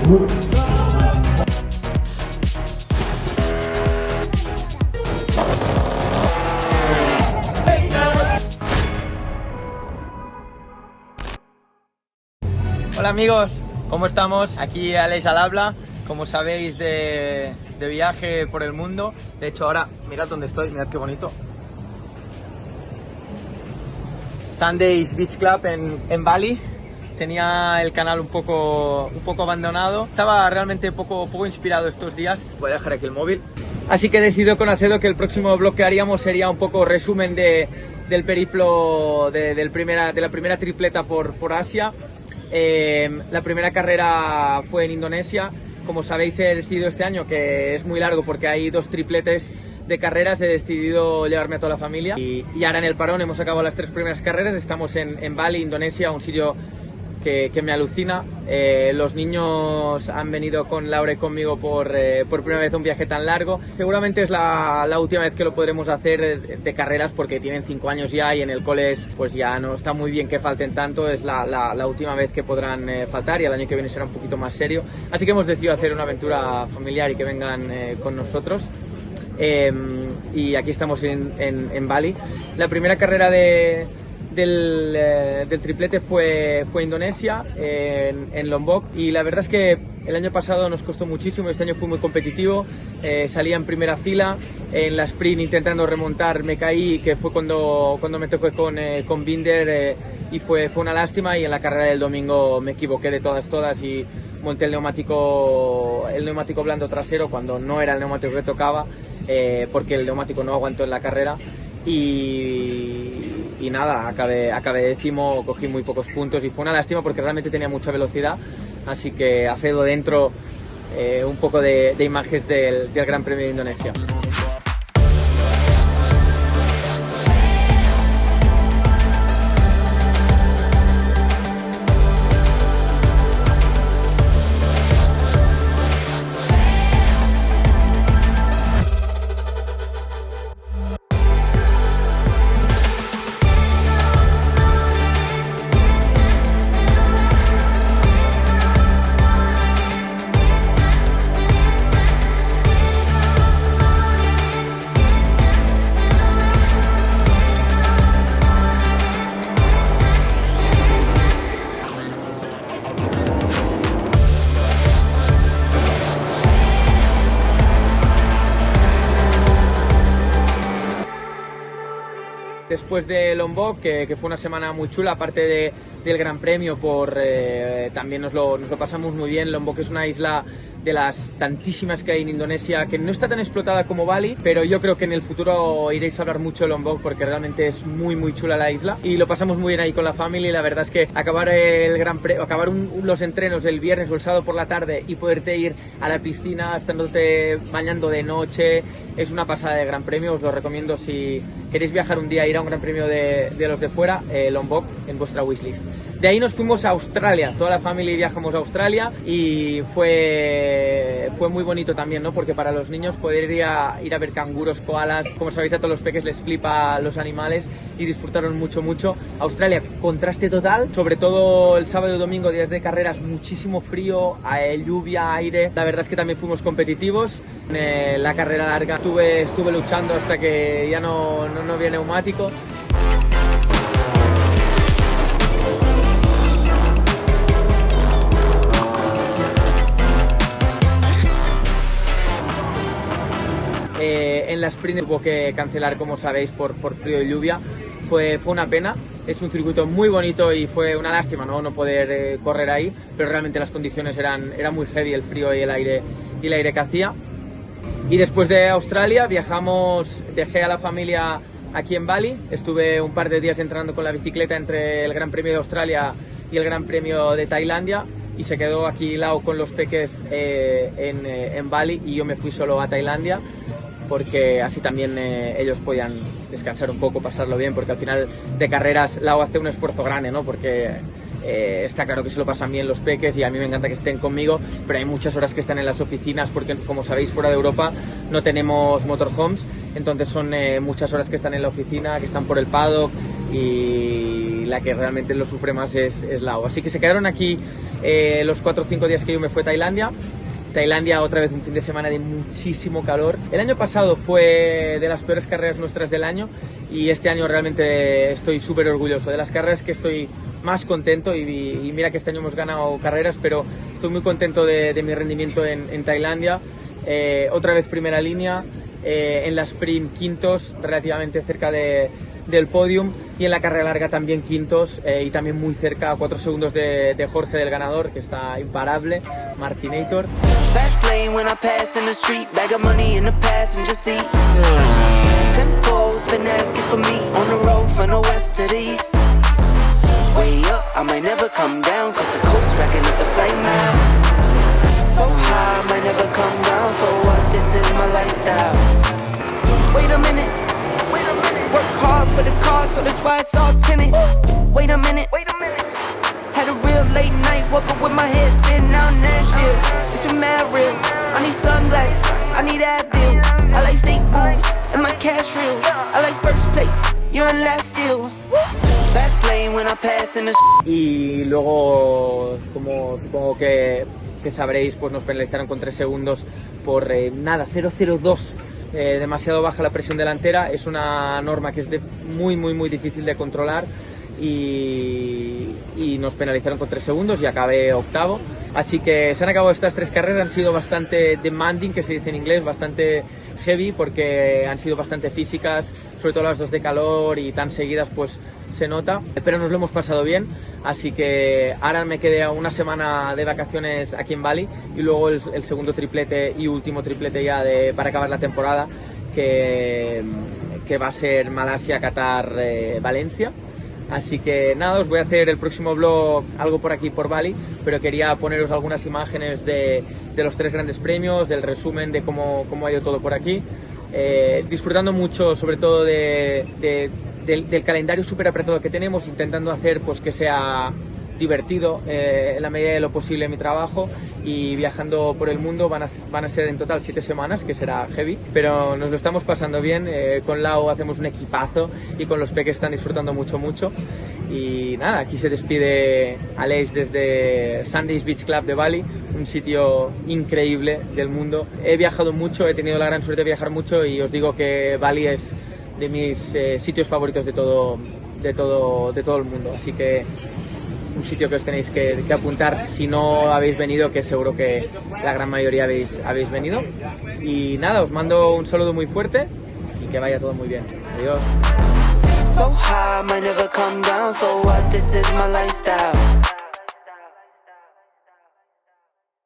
Hola amigos, ¿cómo estamos? Aquí Alex al habla, como sabéis, de viaje por el mundo. De hecho ahora, mirad dónde estoy, mirad qué bonito. Sundays Beach Club en Bali. Tenía el canal un poco abandonado. Estaba realmente poco inspirado estos días. Voy a dejar aquí el móvil. Así que he decidido con Acedo que el próximo vlog que haríamos sería un poco resumen del periplo de la primera tripleta por Asia. La primera carrera fue en Indonesia. Como sabéis, he decidido este año, que es muy largo porque hay 2 tripletes de carreras, he decidido llevarme a toda la familia y ahora en el parón hemos acabado las 3 primeras carreras. Estamos en Bali, Indonesia, un sitio que me alucina. Los niños han venido con Laura y conmigo por primera vez a un viaje tan largo. Seguramente es la última vez que lo podremos hacer de carreras, porque tienen 5 años ya y en el cole pues ya no está muy bien que falten tanto. Es la última vez que podrán faltar y el año que viene será un poquito más serio. Así que hemos decidido hacer una aventura familiar y que vengan con nosotros. Y aquí estamos en Bali. La primera carrera del triplete fue Indonesia, en Lombok, y la verdad es que el año pasado nos costó muchísimo. Este año fue muy competitivo. Salía en primera fila, en la sprint intentando remontar me caí, que fue cuando me tocé con Binder, y fue una lástima. Y en la carrera del domingo me equivoqué de todas y monté el neumático blando trasero cuando no era el neumático que tocaba, porque el neumático no aguantó en la carrera. Y nada, acabé décimo, cogí muy pocos puntos y fue una lástima porque realmente tenía mucha velocidad. Así que Acedo dentro, un poco de imágenes del Gran Premio de Indonesia. Después de Lombok, que fue una semana muy chula, aparte del Gran Premio, también nos lo pasamos muy bien. Lombok es una isla de las tantísimas que hay en Indonesia, que no está tan explotada como Bali, pero yo creo que en el futuro iréis a hablar mucho de Lombok porque realmente es muy chula la isla y lo pasamos muy bien ahí con la familia. Y la verdad es que acabar los entrenos el viernes o el sábado por la tarde y poderte ir a la piscina estándote bañando de noche es una pasada de Gran Premio. Os lo recomiendo si queréis viajar un día, ir a un Gran Premio de los de fuera, Lombok en vuestra wishlist. De ahí nos fuimos a Australia, toda la familia viajamos a Australia y fue muy bonito también, ¿no? Porque para los niños poder ir a ver canguros, koalas, como sabéis a todos los peques les flipa los animales y disfrutaron mucho. Australia, contraste total, sobre todo el sábado y domingo, días de carreras, muchísimo frío, lluvia, aire. La verdad es que también fuimos competitivos. En la carrera larga estuve luchando hasta que ya no había neumático. En la sprint hubo que cancelar, como sabéis, por frío y lluvia. Fue una pena. Es un circuito muy bonito y fue una lástima no poder correr ahí, pero realmente las condiciones eran muy heavy, el frío y el aire que hacía. Y después de Australia dejé a la familia aquí en Bali. Estuve un par de días entrenando con la bicicleta entre el Gran Premio de Australia y el Gran Premio de Tailandia, y se quedó aquí Lau con los peques en Bali, y yo me fui solo a Tailandia porque así también ellos podían descansar un poco, pasarlo bien, porque al final de carreras Lau hace un esfuerzo grande, ¿no? Porque está claro que se lo pasan bien los peques y a mí me encanta que estén conmigo, pero hay muchas horas que están en las oficinas porque, como sabéis, fuera de Europa no tenemos motorhomes, entonces son muchas horas que están en la oficina, que están por el paddock, y la que realmente lo sufre más es Lau. Así que se quedaron aquí los 4 o 5 días que yo me fui a Tailandia. Tailandia otra vez un fin de semana de muchísimo calor. El año pasado fue de las peores carreras nuestras del año y este año realmente estoy súper orgulloso. De las carreras que estoy más contento y mira que este año hemos ganado carreras, pero estoy muy contento de mi rendimiento en Tailandia. Otra vez primera línea, en la sprint quintos, relativamente cerca del podium, y en la carrera larga también quintos y también muy cerca, a 4 segundos de Jorge, del ganador, que está imparable, Martinator. Fast lane when I pass in the street, bag of money in the passenger seat. Simcoe's been asking for me on the road from the west to the east. Way up, I might never come down, cause the coast racking up the flight miles. So high, I might never come down, so what, this is my lifestyle. Wait a minute, work hard for the car, so that's why it's all tinted. Wait a minute, had a real late night, woke up with my head spinning out Nashville. It's been mad real, I need sunglasses, I need Advil. I like fake boobs, and my cash real. I like first place, you're in last still. Fast lane when I pass in the... Y luego, como supongo que sabréis, pues nos penalizaron con 3 segundos por 0.02. Demasiado baja la presión delantera. Es una norma que es muy difícil de controlar y nos penalizaron con 3 segundos y acabé octavo. Así que se han acabado estas 3 carreras, han sido bastante demanding, que se dice en inglés, bastante heavy, porque han sido bastante físicas, sobre todo las 2 de calor y tan seguidas, pues se nota, pero nos lo hemos pasado bien, así que ahora me quedé una semana de vacaciones aquí en Bali y luego el segundo triplete y último triplete ya para acabar la temporada, que va a ser Malasia, Qatar, Valencia. Así que nada, os voy a hacer el próximo vlog algo por aquí por Bali, pero quería poneros algunas imágenes de los 3 grandes premios, del resumen de cómo ha ido todo por aquí, disfrutando mucho sobre todo del calendario súper apretado que tenemos, intentando hacer pues que sea divertido en la medida de lo posible mi trabajo, y viajando por el mundo. Van a ser en total 7 semanas, que será heavy, pero nos lo estamos pasando bien. Con Lau hacemos un equipazo y con los peques están disfrutando mucho. Y nada, aquí se despide Aleix desde Sundays Beach Club de Bali, un sitio increíble del mundo. He viajado mucho, he tenido la gran suerte de viajar mucho y os digo que Bali es de mis sitios favoritos de todo el mundo, así que un sitio que os tenéis que apuntar si no habéis venido, que seguro que la gran mayoría habéis venido. Y nada, os mando un saludo muy fuerte y que vaya todo muy bien. Adiós. So high, I might never come down, so what, this is my lifestyle.